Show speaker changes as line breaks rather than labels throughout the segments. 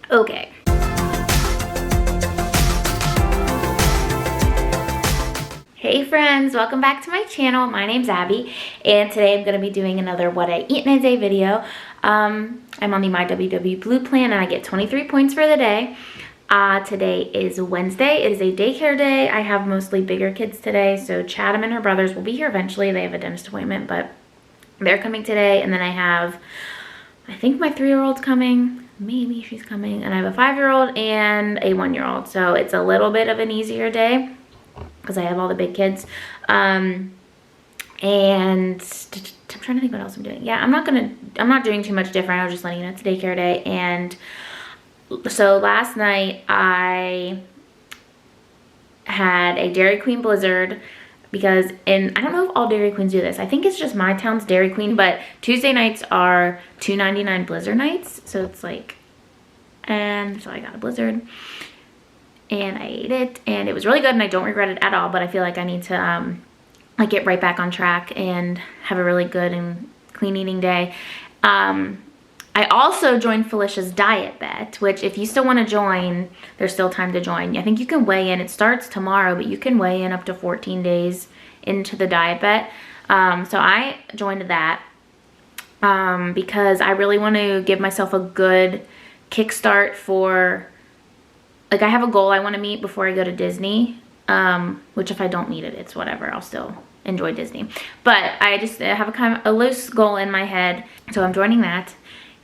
Okay. Hey friends, welcome back to my channel. My name's Abby, and today I'm going to be doing another what I eat in a day video. I'm on the My WW Blue plan, and I get 23 points for the day. Today is Wednesday. It is a daycare day. I have mostly bigger kids today, so Chatham and her brothers will be here eventually. They have a dentist appointment, but they're coming today, and then I have, I think my 3-year-old's coming. Maybe she's coming, and I have a 5-year-old and a 1-year-old, so it's a little bit of an easier day because I have all the big kids. And I'm trying to think what else I'm doing. Yeah, I'm not doing too much different. I was just letting you know it's a daycare day. And so last night I had a Dairy Queen Blizzard because I don't know if all Dairy Queens do this. I think it's just my town's Dairy Queen, but Tuesday nights are $2.99 Blizzard nights. So it's like, and so I got a Blizzard and I ate it and it was really good and I don't regret it at all, but I feel like I need to like get right back on track and have a really good and clean eating day. I also joined Felicia's diet bet, which if you still want to join, there's still time to join. I think you can weigh in. It starts tomorrow, but you can weigh in up to 14 days into the diet bet. So I joined that because I really want to give myself a good kickstart for, like, I have a goal I want to meet before I go to Disney, which if I don't meet it, it's whatever. I'll still enjoy Disney. But I just have a kind of a loose goal in my head, so I'm joining that.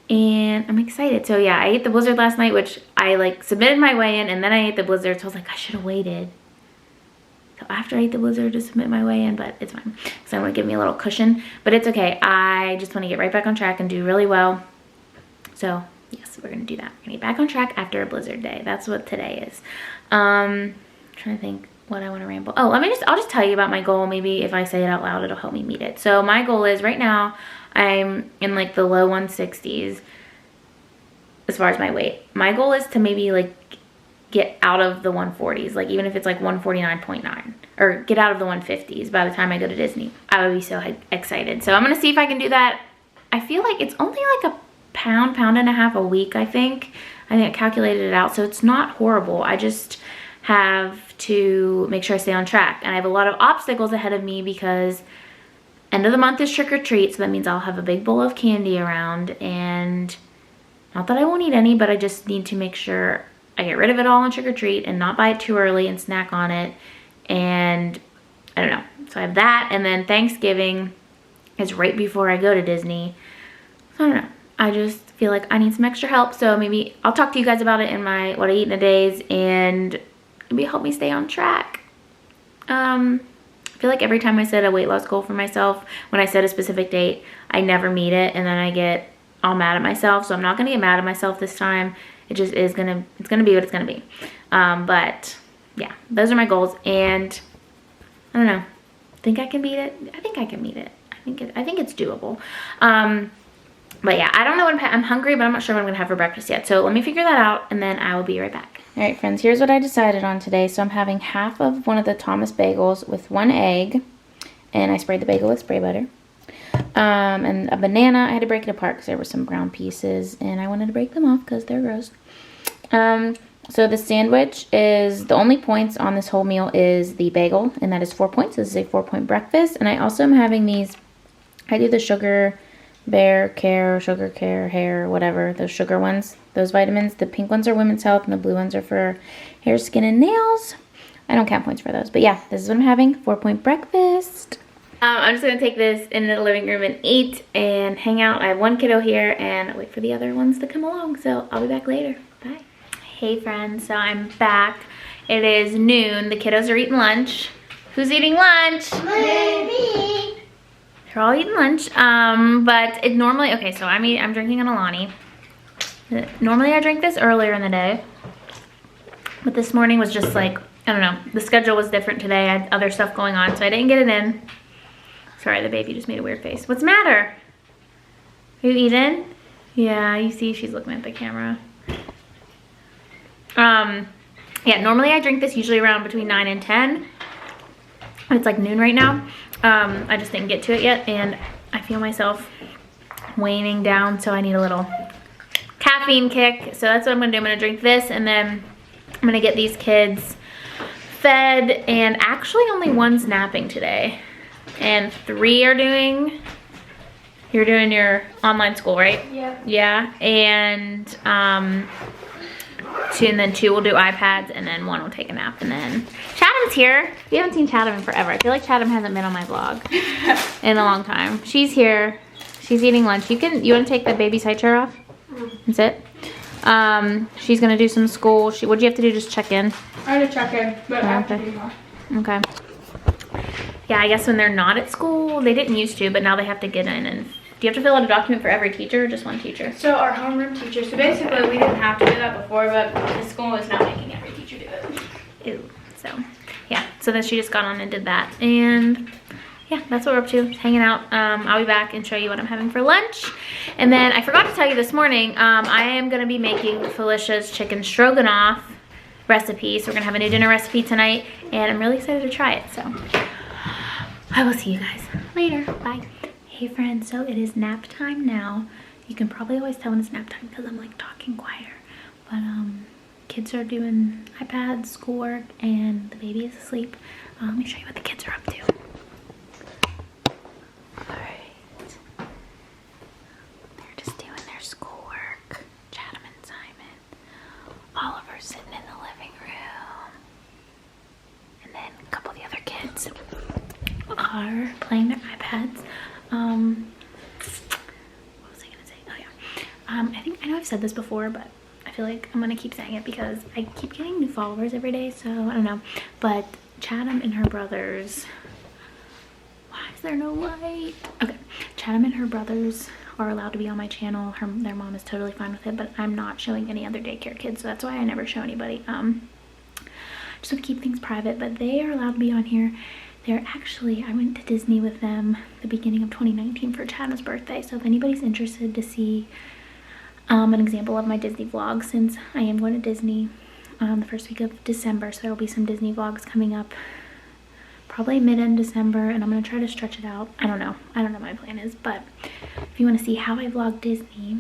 And I'm excited. So yeah, I ate the Blizzard last night, which I like submitted my weigh-in and then I ate the Blizzard. So I was like, I should have waited. So after I ate the Blizzard to submit my weigh-in, but it's fine. So I'm gonna give me a little cushion, but it's okay. I just want to get right back on track and do really well. So yes, we're gonna do that. We're gonna get back on track after a Blizzard day. That's what today is. I'm trying to think what I want to ramble. Oh, I'll just tell you about my goal. Maybe if I say it out loud, it'll help me meet it. So my goal is right now, I'm in like the low 160s as far as my weight. My goal is to maybe like get out of the 140s, like even if it's like 149.9, or get out of the 150s by the time I go to Disney. I would be so excited. So I'm gonna see if I can do that. I feel like it's only like a pound and a half a week, I think. I calculated it out, so it's not horrible. I just have to make sure I stay on track. And I have a lot of obstacles ahead of me because end of the month is trick or treat, so that means I'll have a big bowl of candy around, and not that I won't eat any, but I just need to make sure I get rid of it all on trick or treat and not buy it too early and snack on it. And I don't know. So I have that, and then Thanksgiving is right before I go to Disney. So I don't know. I just feel like I need some extra help, so maybe I'll talk to you guys about it in my what I eat in a days, and maybe help me stay on track. I feel like every time I set a weight loss goal for myself, when I set a specific date, I never meet it, and then I get all mad at myself. So I'm not gonna get mad at myself this time. It just is it's gonna be what it's gonna be. But yeah, those are my goals, and I don't know. Think I can meet it? I think I can meet it. I think it's doable. But yeah, I don't know I'm hungry, but I'm not sure what I'm gonna have for breakfast yet. So let me figure that out, and then I will be right back. All right, friends, here's what I decided on today. So I'm having half of one of the Thomas bagels with 1 egg, and I sprayed the bagel with spray butter. And a banana. I had to break it apart because there were some brown pieces, and I wanted to break them off because they're gross. So the sandwich is, the only points on this whole meal is the bagel, and that is 4 points. This is a 4-point breakfast. And I also am having these, I do the Sugar Care, hair, whatever, those sugar ones, those vitamins. The pink ones are women's health and the blue ones are for hair, skin, and nails. I don't count points for those, but yeah, this is what I'm having. 4-point breakfast. I'm just gonna take this into the living room and eat and hang out. I have one kiddo here and wait for the other ones to come along, so I'll be back later. Bye. Hey friends, so I'm back. It is noon. The kiddos are eating lunch. Who's eating lunch?
Me.
They're all eating lunch, but it normally, okay, so I'm drinking an Alani. Normally I drink this earlier in the day, but this morning was just like, I don't know, the schedule was different today. I had other stuff going on, so I didn't get it in. Sorry, the baby just made a weird face. What's the matter? Are you eating? Yeah, you see she's looking at the camera. Yeah, normally I drink this usually around between 9 and 10. It's like noon right now. I just didn't get to it yet, and I feel myself waning down, so I need a little caffeine kick. So that's what I'm gonna do. I'm gonna drink this and then I'm gonna get these kids fed, and actually only one's napping today. And 3 are doing, you're doing your online school, right?
Yeah.
Yeah, and 2, and then 2 will do iPads, and then 1 will take a nap, and then Chatham's here. We haven't seen Chatham in forever. I feel like Chatham hasn't been on my vlog in a long time. She's here. She's eating lunch. You want to take the baby's high chair off and sit? She's gonna do some school. What'd you have to do? Just check in?
I had to check in, but I have to do more.
Okay. Yeah, I guess when they're not at school, they didn't used to, but now they have to get in. And do you have to fill out a document for every teacher or just one teacher?
So our homeroom teacher, so basically we didn't have to do that before, but the school is now making every teacher do it.
Ew. So, yeah. So then she just got on and did that. And yeah, that's what we're up to, just hanging out. I'll be back and show you what I'm having for lunch. And then I forgot to tell you this morning, I am gonna be making Felicia's chicken stroganoff recipe. So we're gonna have a new dinner recipe tonight, and I'm really excited to try it. So I will see you guys later. Bye. Hey friends, so it is nap time now. You can probably always tell when it's nap time because I'm like talking quieter. But kids are doing iPads, schoolwork, and the baby is asleep. Let me show you what the kids are up to. Alright. They're just doing their schoolwork. Chatham and Simon. Oliver's sitting in the living room. And then a couple of the other kids are playing their iPads. What was I gonna say? Oh yeah. I know I've said this before, but I feel like I'm gonna keep saying it because I keep getting new followers every day, so I don't know. But Chatham and her brothers, why is there no light? Okay, Chatham and her brothers are allowed to be on my channel. Their mom is totally fine with it, but I'm not showing any other daycare kids, so that's why I never show anybody. Just to keep things private, but they are allowed to be on here. I went to Disney with them the beginning of 2019 for Chatham's birthday, so if anybody's interested to see an example of my Disney vlog, since I am going to Disney the first week of December, so there will be some Disney vlogs coming up probably mid-end December, and I'm going to try to stretch it out. I don't know what my plan is, but if you want to see how I vlog Disney,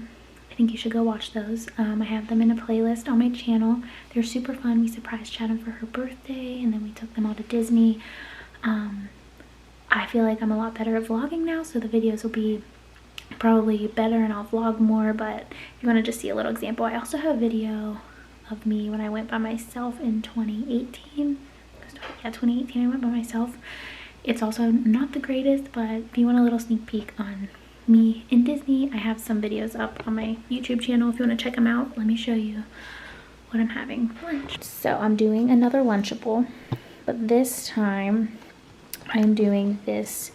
I think you should go watch those. I have them in a playlist on my channel. They're super fun. We surprised Chatham for her birthday, and then we took them all to Disney. I feel like I'm a lot better at vlogging now, so the videos will be probably better and I'll vlog more. But if you want to just see a little example, I also have a video of me when I went by myself in 2018. Yeah, 2018 I went by myself. It's also not the greatest, but if you want a little sneak peek on me in Disney, I have some videos up on my YouTube channel if you want to check them out. Let me show you what I'm having for lunch. So I'm doing another Lunchable, but this time I'm doing this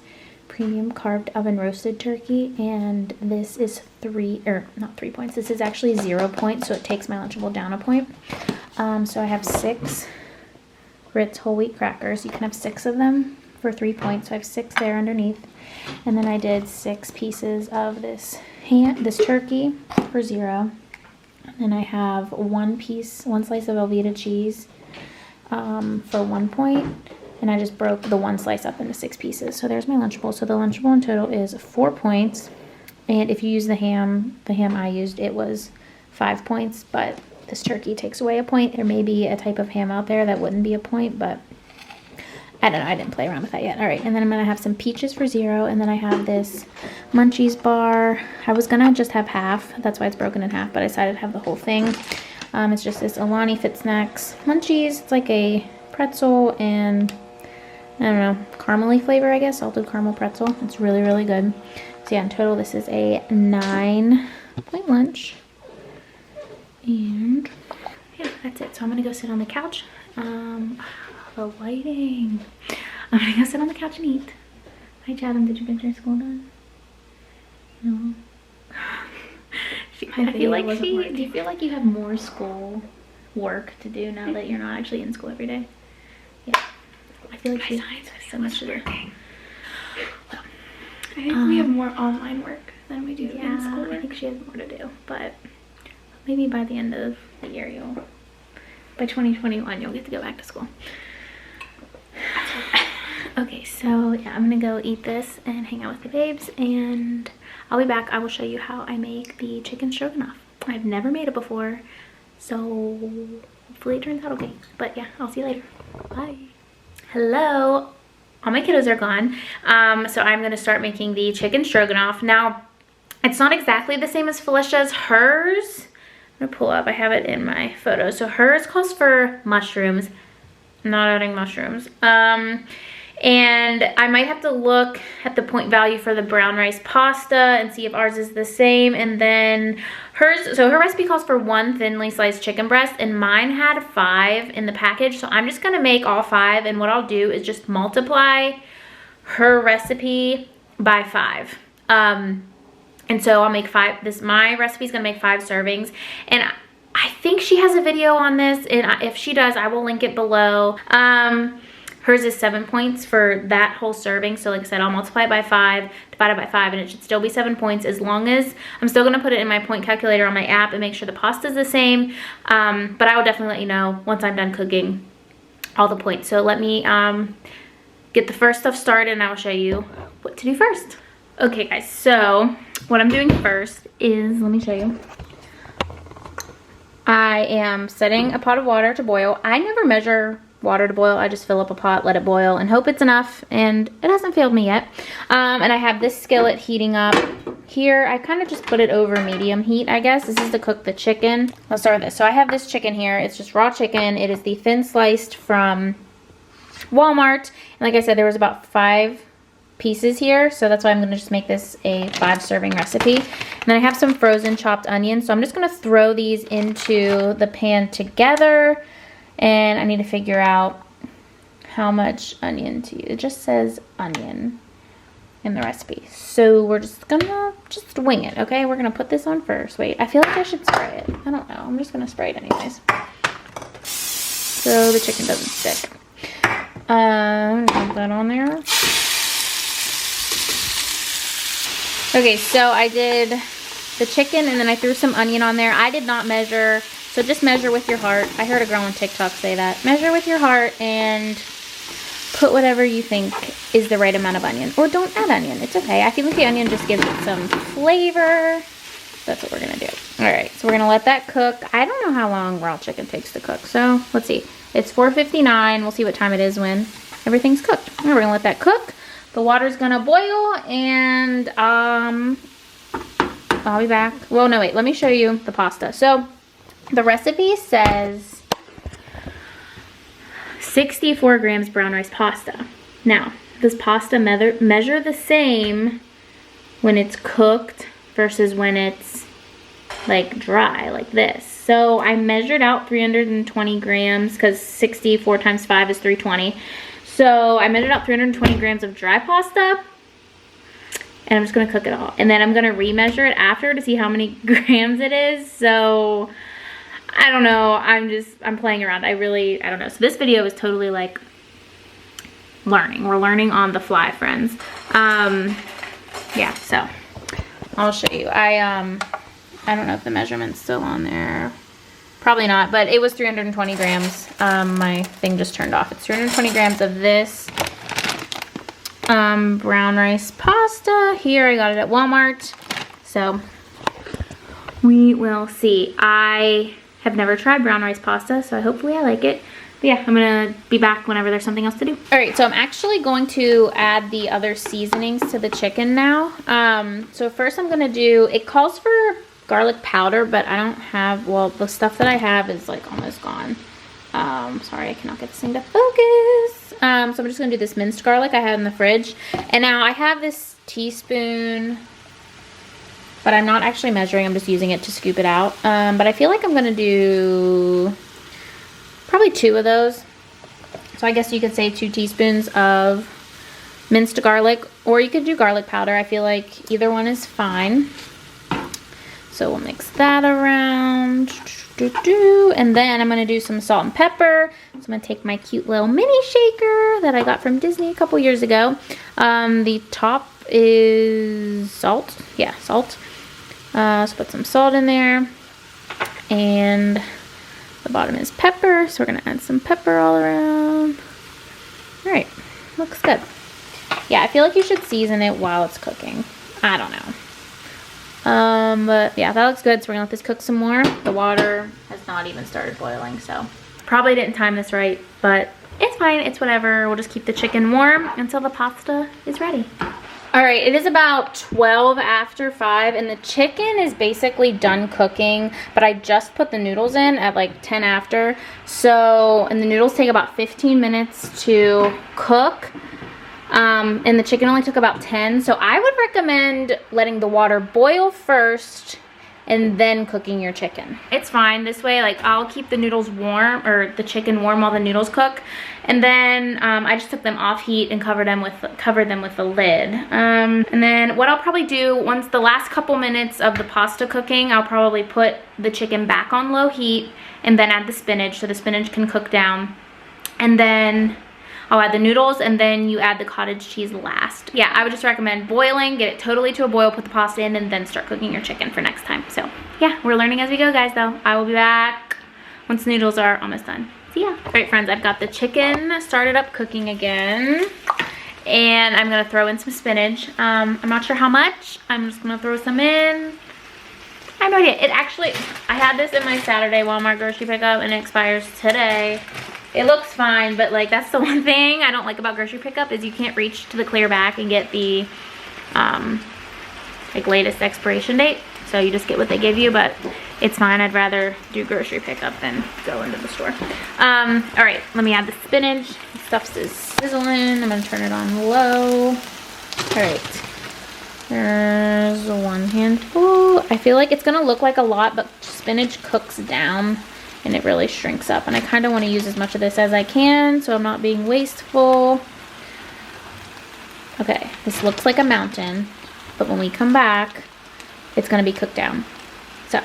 premium carved oven roasted turkey, and this is not 3 points. This is actually 0 points, so it takes my Lunchable down a point. So I have 6 Ritz whole wheat crackers. You can have 6 of them for 3 points, so I have 6 there underneath. And then I did 6 pieces of this turkey for 0. And then I have one slice of Velveeta cheese for 1 point. And I just broke the 1 slice up into 6 pieces. So there's my Lunchable. So the Lunchable in total is 4 points. And if you use the ham I used, it was 5 points. But this turkey takes away a point. There may be a type of ham out there that wouldn't be a point, but I don't know. I didn't play around with that yet. All right, and then I'm going to have some peaches for 0. And then I have this Munchies bar. I was going to just have half. That's why it's broken in half, but I decided to have the whole thing. It's just this Alani Fit Snacks Munchies. It's like a pretzel and I don't know, caramely flavor, I guess. Salted caramel pretzel. It's really, really good. So yeah, in total, this is a 9-point lunch. And yeah, that's it. So I'm gonna go sit on the couch. The lighting. I'm gonna go sit on the couch and eat. Hi, Chatham. Did you get your school done? No. Do you feel like you have more school work to do now that you're not actually in school every day? Yeah. I feel like she has so much to do. Well,
I think we have more online work than we do in school work.
I think she has more to do, but maybe by the end of the year by 2021 you'll get to go back to school. Okay, so yeah, I'm gonna go eat this and hang out with the babes, and I'll be back. I will show you how I make the chicken stroganoff. I've never made it before, so hopefully it turns out okay. But yeah, I'll see you later. Bye. Hello. All my kiddos are gone, so I'm gonna start making the chicken stroganoff. Now, it's not exactly the same as Felicia's. Hers, I'm gonna pull up, I have it in my photo. So hers calls for mushrooms. I'm not adding mushrooms. And I might have to look at the point value for the brown rice pasta and see if ours is the same. And then hers, so her recipe calls for 1 thinly sliced chicken breast, and mine had 5 in the package. So I'm just gonna make all 5, and what I'll do is just multiply her recipe by 5. And so I'll make 5, my recipe is gonna make 5 servings. And I think she has a video on this, and if she does, I will link it below. Hers is 7 points for that whole serving. So like I said, I'll multiply it by 5, divide it by 5, and it should still be 7 points, as long as I'm still gonna put it in my point calculator on my app and make sure the pasta's the same. But I will definitely let you know once I'm done cooking all the points. So let me get the first stuff started, and I will show you what to do first. Okay guys, so what I'm doing first is, let me show you. I am setting a pot of water to boil. I never measure water to boil. I just fill up a pot, let it boil, and hope it's enough, and it hasn't failed me yet. And I have this skillet heating up here. I kind of just put it over medium heat, I guess. This is to cook the chicken. Let's start with this. So I have this chicken here. It's just raw chicken. It is the thin sliced from Walmart. And like I said, there was about 5 pieces here, so that's why I'm going to just make this a 5 serving recipe. And then I have some frozen chopped onions, so I'm just going to throw these into the pan together, and I need to figure out how much onion to use. It just says onion in the recipe, so we're just gonna wing it. Okay, we're gonna put this on first. Wait, I feel like I should spray it. I don't know, I'm just gonna spray it anyways so the chicken doesn't stick. Put that on there. Okay, so I did the chicken, and then I threw some onion on there. I did not measure, so just measure with your heart. I heard a girl on TikTok say that. Measure with your heart and put whatever you think is the right amount of onion. Or don't add onion, it's okay. I feel like the onion just gives it some flavor. That's what we're gonna do. All right, so we're gonna let that cook. I don't know how long raw chicken takes to cook, so let's see. It's 4:59, we'll see what time it is when everything's cooked. All right, we're gonna let that cook. The water's gonna boil, and I'll be back. Well, no, wait, let me show you the pasta. So the recipe says 64 grams brown rice pasta. Now, does pasta measure the same when it's cooked versus when it's like dry, like this? So I measured out 320 grams because 64 times 5 is 320. So I measured out 320 grams of dry pasta, and I'm just gonna cook it all. And then I'm gonna remeasure it after to see how many grams it is. So I don't know, I'm playing around. I don't know. So this video is totally like learning. We're learning on the fly, friends. Yeah, so I'll show you. I don't know if the measurement's still on there. Probably not, but it was 320 grams. My thing just turned off. It's 320 grams of this brown rice pasta. Here, I got it at Walmart. So we will see. I have never tried brown rice pasta, so hopefully I like it. But yeah, I'm gonna be back whenever there's something else to do. All right, so I'm actually going to add the other seasonings to the chicken now. So first I'm gonna do, it calls for garlic powder, but I don't have, well, the stuff that I have is like almost gone. Sorry, I cannot get this thing to focus. So I'm just gonna do this minced garlic I had in the fridge. And now I have this teaspoon, but I'm not actually measuring, I'm just using it to scoop it out. But I feel like I'm gonna do probably 2 of those. So I guess you could say 2 teaspoons of minced garlic, or you could do garlic powder. I feel like either one is fine. So we'll mix that around. And then I'm gonna do some salt and pepper. So I'm gonna take my cute little mini shaker that I got from Disney a couple years ago. The top is salt. Yeah, salt. So put some salt in there. And the bottom is pepper. So we're gonna add some pepper all around. All right, looks good. Yeah, I feel like you should season it while it's cooking. I don't know. But yeah, that looks good. So we're gonna let this cook some more. The water has not even started boiling, so probably didn't time this right, but it's fine, it's whatever. We'll just keep the chicken warm until the pasta is ready. All right, it is about 12 after 5 and the chicken is basically done cooking, but I just put the noodles in at like 10 after. So, and the noodles take about 15 minutes to cook. And the chicken only took about 10. So I would recommend letting the water boil first and then cooking your chicken. It's fine this way. Like, I'll keep the noodles warm, or the chicken warm, while the noodles cook, and then I just took them off heat and covered them with the lid. And then what I'll probably do, once the last couple minutes of the pasta cooking, I'll probably put the chicken back on low heat and then add the spinach so the spinach can cook down, and then I'll add the noodles, and then you add the cottage cheese last. Yeah, I would just recommend boiling, get it totally to a boil, put the pasta in, and then start cooking your chicken for next time. So yeah, we're learning as we go, guys, though. I will be back once the noodles are almost done. See ya. All right, friends, I've got the chicken started up cooking again, and I'm gonna throw in some spinach. I'm not sure how much. I'm just gonna throw some in. I have no idea. It actually, I had this in my Saturday Walmart grocery pickup, and it expires today. It looks fine, but like, that's the one thing I don't like about grocery pickup, is you can't reach to the clear back and get the like latest expiration date. So you just get what they give you, but it's fine. I'd rather do grocery pickup than go into the store. All right, let me add the spinach. The stuff is sizzling. I'm gonna turn it on low. All right, there's one handful. I feel like it's gonna look like a lot, but spinach cooks down and it really shrinks up, and I kind of want to use as much of this as I can so I'm not being wasteful. Okay, this looks like a mountain, but when we come back, it's going to be cooked down. So,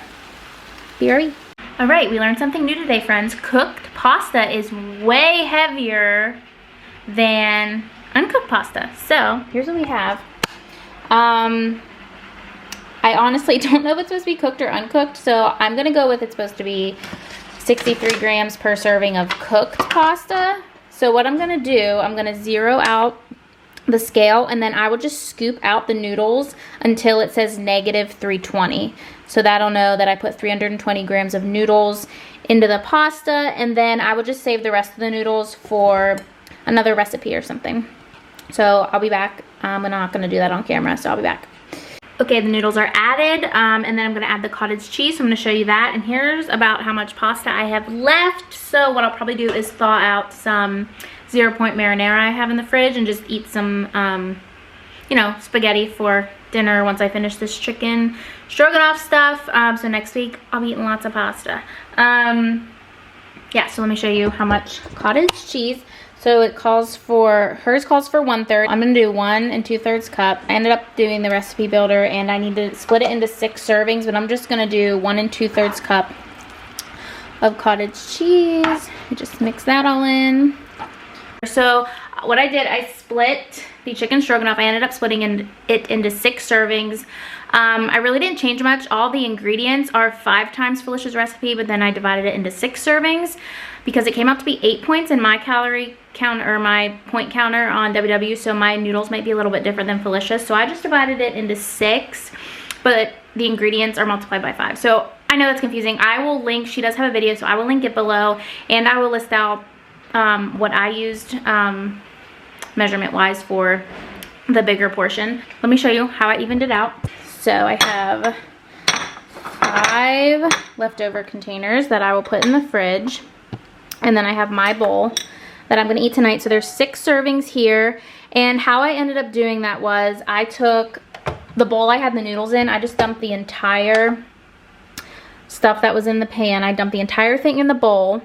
be ready. All right, we learned something new today, friends. Cooked pasta is way heavier than uncooked pasta. So, here's what we have. I honestly don't know if it's supposed to be cooked or uncooked, so I'm going to go with it's supposed to be 63 grams per serving of cooked pasta. So what I'm gonna do, I'm gonna zero out the scale, and then I will just scoop out the noodles until it says negative 320. So that'll know that I put 320 grams of noodles into the pasta, and then I will just save the rest of the noodles for another recipe or something. So I'll be back. I'm not gonna do that on camera, so I'll be back. Okay, the noodles are added, and then I'm gonna add the cottage cheese. So I'm gonna show you that, and here's about how much pasta I have left. So what I'll probably do is thaw out some 0 point marinara I have in the fridge and just eat some, you know, spaghetti for dinner once I finish this chicken stroganoff stuff. So next week I'll be eating lots of pasta. Yeah, so let me show you how much cottage cheese. So it calls for, hers calls for 1/3. I'm gonna do 1 2/3 cup. I ended up doing the recipe builder and I need to split it into 6 servings, but I'm just gonna do 1 2/3 cup of cottage cheese. Just mix that all in. So what I did, I split the chicken stroganoff. I ended up splitting it into 6 servings. I really didn't change much. All the ingredients are 5 times Felicia's recipe, but then I divided it into 6 servings because it came out to be 8 points in my calorie count, or my point counter on WW, so my noodles might be a little bit different than Felicia's. So I just divided it into 6, but the ingredients are multiplied by 5. So I know that's confusing. I will link, she does have a video, so I will link it below, and I will list out what I used measurement wise for the bigger portion. Let me show you how I evened it out. So I have 5 leftover containers that I will put in the fridge, and then I have my bowl that I'm gonna eat tonight. So there's 6 servings here, and how I ended up doing that was I took the bowl I had the noodles in, I just dumped the entire stuff that was in the pan. I dumped the entire thing in the bowl,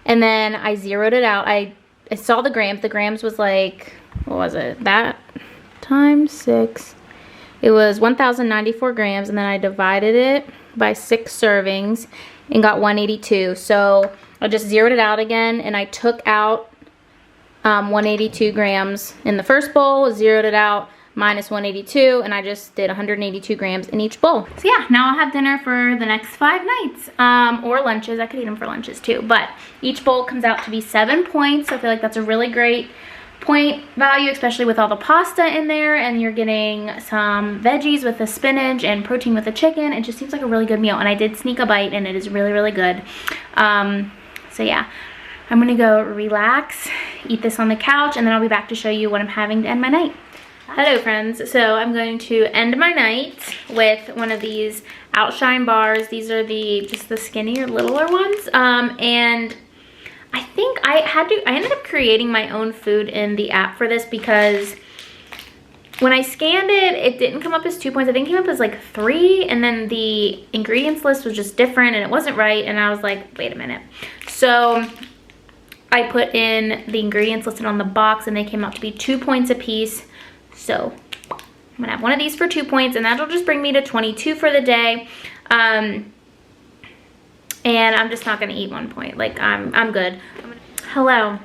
and then I zeroed it out. I saw the grams. The grams was like, what was it? That times 6. It was 1,094 grams, and then I divided it by 6 servings and got 182. So I just zeroed it out again, and I took out 182 grams in the first bowl, zeroed it out, minus 182, and I just did 182 grams in each bowl. So yeah, now I'll have dinner for the next 5 nights, or lunches. I could eat them for lunches too, but each bowl comes out to be 7 points, so I feel like that's a really great point value, especially with all the pasta in there, and you're getting some veggies with the spinach and protein with the chicken. It just seems like a really good meal, and I did sneak a bite and it is really, really good. So yeah, I'm gonna go relax, eat this on the couch, and then I'll be back to show you what I'm having to end my night. Hello friends, so I'm going to end my night with one of these Outshine bars. These are just the skinnier, littler ones, and I think I ended up creating my own food in the app for this, because when I scanned it, it didn't come up as 2 points. I think it came up as like 3, and then the ingredients list was just different and it wasn't right, and I was like, wait a minute. So I put in the ingredients listed on the box and they came out to be 2 points a piece. So I'm gonna have one of these for 2 points, and that'll just bring me to 22 for the day. And I'm just not gonna eat 1 point. Like I'm good. Hello,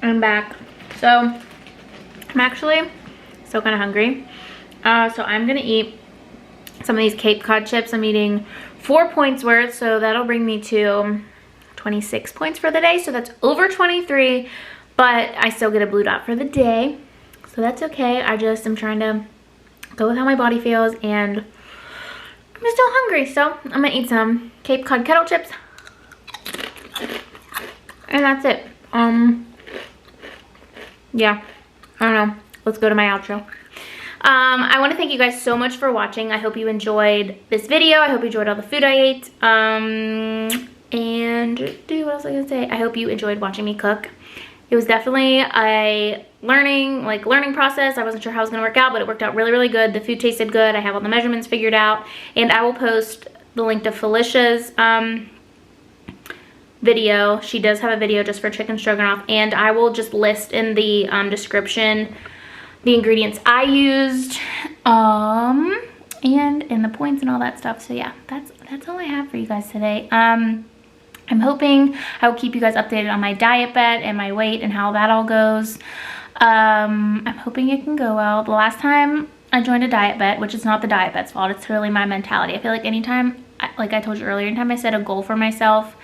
I'm back. So I'm actually still kind of hungry. So I'm gonna eat some of these Cape Cod chips. I'm eating 4 points worth, so that'll bring me to 26 points for the day. So that's over 23, but I still get a blue dot for the day. So that's okay. I just am trying to go with how my body feels, and I'm still hungry. So I'm gonna eat some Cape Cod kettle chips. And that's it. Yeah, I don't know. Let's go to my outro. I want to thank you guys so much for watching. I hope you enjoyed this video. I hope you enjoyed all the food I ate. And dude, what else was I gonna say? I hope you enjoyed watching me cook. It was definitely a learning process. I wasn't sure how it was gonna work out, but it worked out really, really good. The food tasted good. I have all the measurements figured out, and I will post the link to Felicia's video. She does have a video just for chicken stroganoff, and I will just list in the description the ingredients I used, and in the points and all that stuff. So yeah, that's all I have for you guys today. I'm hoping I will keep you guys updated on my diet bet and my weight and how that all goes. I'm hoping it can go well. The last time I joined a diet bet, which is not the diet bet's fault, it's really my mentality. I feel like anytime, like I told you earlier, anytime I set a goal for myself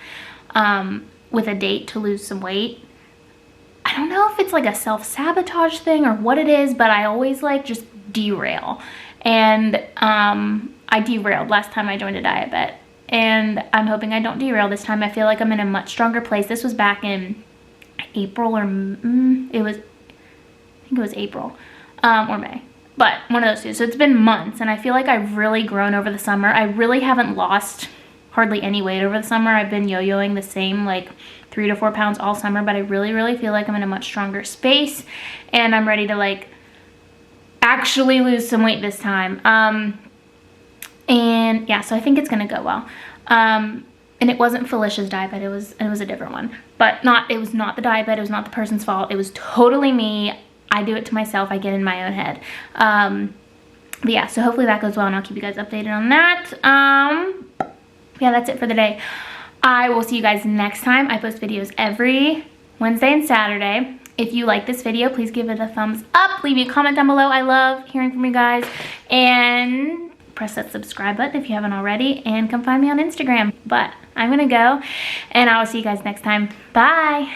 with a date to lose some weight, I don't know if it's like a self-sabotage thing or what it is, but I always like just derail. And I derailed last time I joined a diet bet. And I'm hoping I don't derail this time. I feel like I'm in a much stronger place. This was back in April or I think it was April or May, but one of those two. So it's been months, and I feel like I've really grown over the summer. I really haven't lost hardly any weight over the summer. I've been yo-yoing the same like 3 to 4 pounds all summer, but I really, really feel like I'm in a much stronger space, and I'm ready to like actually lose some weight this time. And yeah, so I think it's gonna go well. And it wasn't Felicia's diet bet, it was a different one. But it was not the diet bet, it was not the person's fault, it was totally me. I do it to myself, I get in my own head. But yeah, so hopefully that goes well, and I'll keep you guys updated on that. Yeah, that's it for the day. I will see you guys next time. I post videos every Wednesday and Saturday. If you like this video, please give it a thumbs up. Leave me a comment down below. I love hearing from you guys. And press that subscribe button if you haven't already, and come find me on Instagram. But I'm gonna go, and I will see you guys next time. Bye.